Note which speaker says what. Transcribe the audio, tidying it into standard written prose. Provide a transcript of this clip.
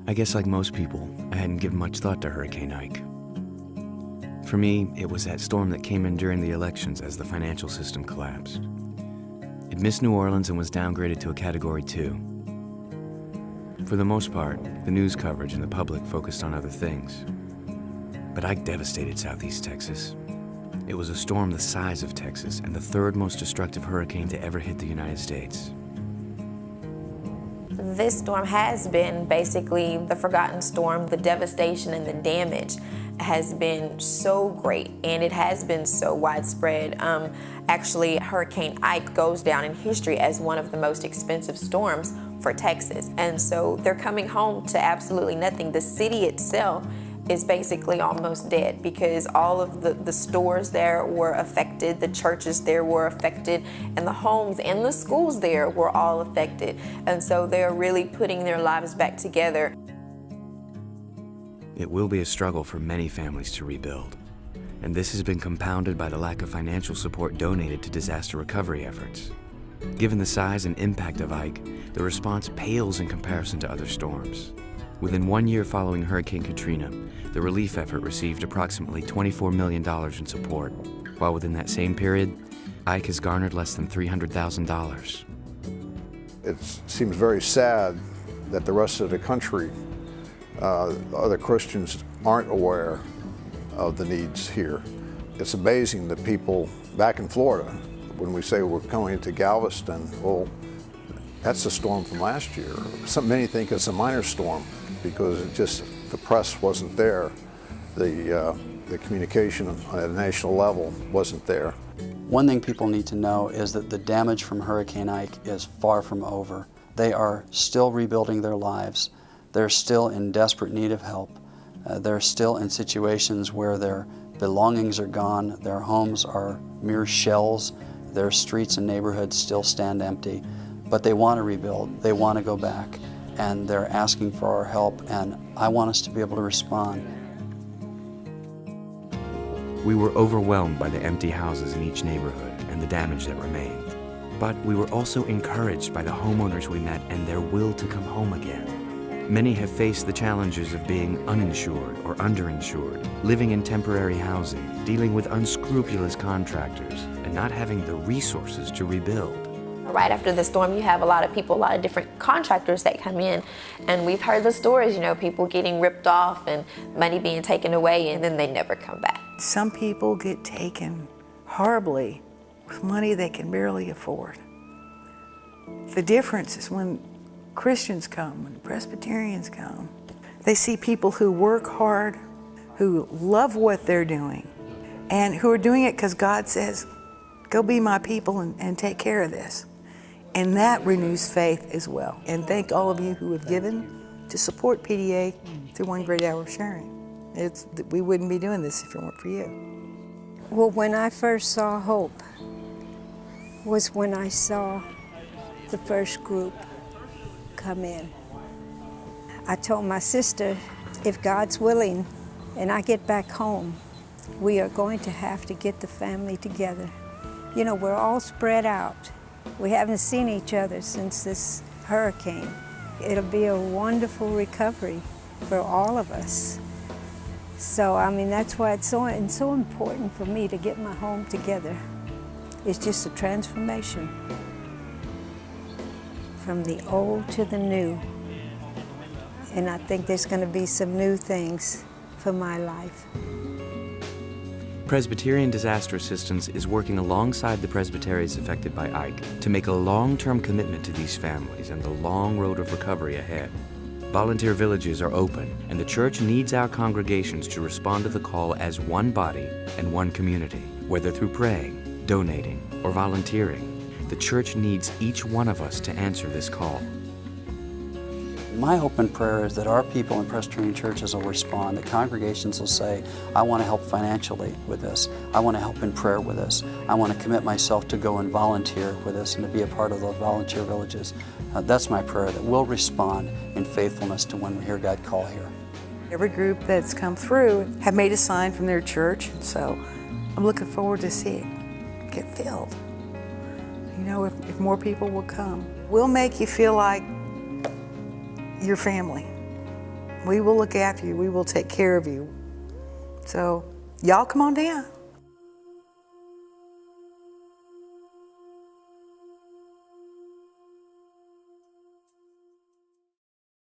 Speaker 1: I guess like most people, I hadn't given much thought to Hurricane Ike. For me, it was that storm that came in during the elections as the financial system collapsed. It missed New Orleans and was downgraded to a Category 2. For the most part, the news coverage and the public focused on other things. But Ike devastated Southeast Texas. It was a storm the size of Texas and the third most destructive hurricane to ever hit the United States.
Speaker 2: This storm has been basically the forgotten storm. The devastation and the damage has been so great, and it has been so widespread. Actually, Hurricane Ike goes down in history as one of the most expensive storms for Texas. And so they're coming home to absolutely nothing. The city itself is basically almost dead because all of the stores there were affected, the churches there were affected, and the homes and the schools there were all affected. And so they're really putting their lives back together.
Speaker 1: It will be a struggle for many families to rebuild, and this has been compounded by the lack of financial support donated to disaster recovery efforts. Given the size and impact of Ike, the response pales in comparison to other storms. Within 1 year following Hurricane Katrina, the relief effort received approximately $24 million in support, while within that same period, Ike has garnered less than $300,000.
Speaker 3: It seems very sad that the rest of the country, other Christians, aren't aware of the needs here. It's amazing that people back in Florida, when we say we're going to Galveston, well, that's a storm from last year. Many think it's a minor storm because the press wasn't there. The communication at a national level wasn't there.
Speaker 4: One thing people need to know is that the damage from Hurricane Ike is far from over. They are still rebuilding their lives. They're still in desperate need of help. They're still in situations where their belongings are gone, their homes are mere shells, their streets and neighborhoods still stand empty. But they want to rebuild, they want to go back, and they're asking for our help, and I want us to be able to respond.
Speaker 1: We were overwhelmed by the empty houses in each neighborhood and the damage that remained. But we were also encouraged by the homeowners we met and their will to come home again. Many have faced the challenges of being uninsured or underinsured, living in temporary housing, dealing with unscrupulous contractors, and not having the resources to rebuild.
Speaker 2: Right after the storm, you have a lot of people, a lot of different contractors that come in, and we've heard the stories, people getting ripped off and money being taken away, and then they never come back.
Speaker 5: Some people get taken horribly with money they can barely afford. The difference is when Christians come, when Presbyterians come, they see people who work hard, who love what they're doing, and who are doing it because God says, go be my people and take care of this. And that renews faith as well. And thank all of you who have given to support PDA through One Great Hour of Sharing. We wouldn't be doing this if it weren't for you.
Speaker 6: Well, when I first saw hope was when I saw the first group come in. I told my sister, if God's willing and I get back home, we are going to have to get the family together. We're all spread out. We haven't seen each other since this hurricane. It'll be a wonderful recovery for all of us. So, that's why it's so important for me to get my home together. It's just a transformation from the old to the new. And I think there's going to be some new things for my life.
Speaker 1: Presbyterian Disaster Assistance is working alongside the presbyteries affected by Ike to make a long-term commitment to these families and the long road of recovery ahead. Volunteer villages are open, and the church needs our congregations to respond to the call as one body and one community. Whether through praying, donating, or volunteering, the church needs each one of us to answer this call.
Speaker 4: My hope and prayer is that our people in Presbyterian churches will respond, that congregations will say, I want to help financially with this. I want to help in prayer with this. I want to commit myself to go and volunteer with this and to be a part of those volunteer villages. That's my prayer, that we'll respond in faithfulness to when we hear God call here.
Speaker 5: Every group that's come through have made a sign from their church, so I'm looking forward to see it get filled. If more people will come, we'll make you feel like your family. We will look after you. We will take care of you. So y'all come on down.